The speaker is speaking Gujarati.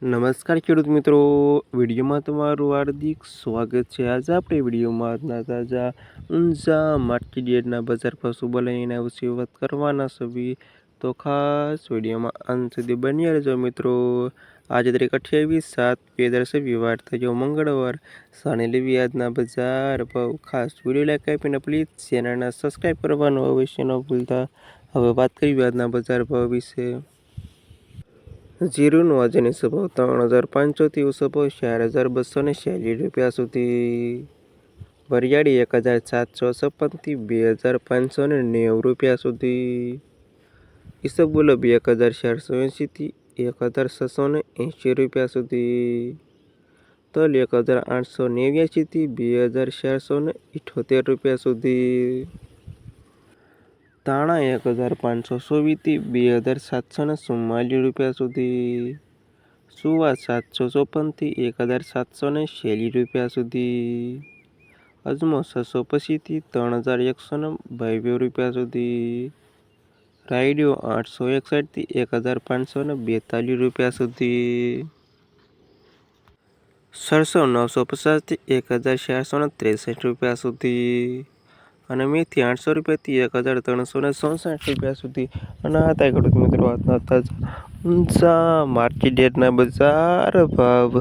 નમસ્કાર ખેડૂત મિત્રો, વિડીયોમાં તમારું હાર્દિક સ્વાગત છે। આજે આપણે વિડીયોમાં આજના તાજા ઊંઝા માર્કેટ યાર્ડના બજાર ભાવ શું બોલાય એના વિશે વાત કરવાના છે। તો ખાસ વિડીયોમાં અંત સુધી બન્યા રહેજો મિત્રો। આજે તારીખ 28/7/2026 વાર થયો મંગળવાર। સાને લેવી આજના બજાર ભાવ। ખાસ વિડીયો લાઈક આપીને પ્લીઝ ચેનલને સબસ્ક્રાઈબ કરવાનું અવશ્ય ન ભૂલતા। હવે વાત કરીએ આજના બજાર ભાવ વિશે। જીરુનો આજની ભાવ 3500 થી ઊંચો ભાવ 4246 રૂપિયા સુધી। વરિયાળી 1756 થી 2590 રૂપિયા સુધી। ઈસબગુલ 1480 થી 1680 રૂપિયા સુધી। તલ 1889 થી 2478 રૂપિયા સુધી। ધાણા 1524 થી 2744 રૂપિયા સુધી। સુવા 754 થી 1746 રૂપિયા સુધી। અજમો 650 થી 3122 રૂપિયા સુધી। રાયડો 861 થી 1542 રૂપિયા સુધી। સરસો 950 થી 1463 રૂપિયા સુધી। અને મેથી 800 રૂપિયાથી 1367 રૂપિયા સુધી। અને આ હતા ખેડૂત મિત્રો આજના તાજા ઊંઝા માર્કેટ યાર્ડના બજાર ભાવ।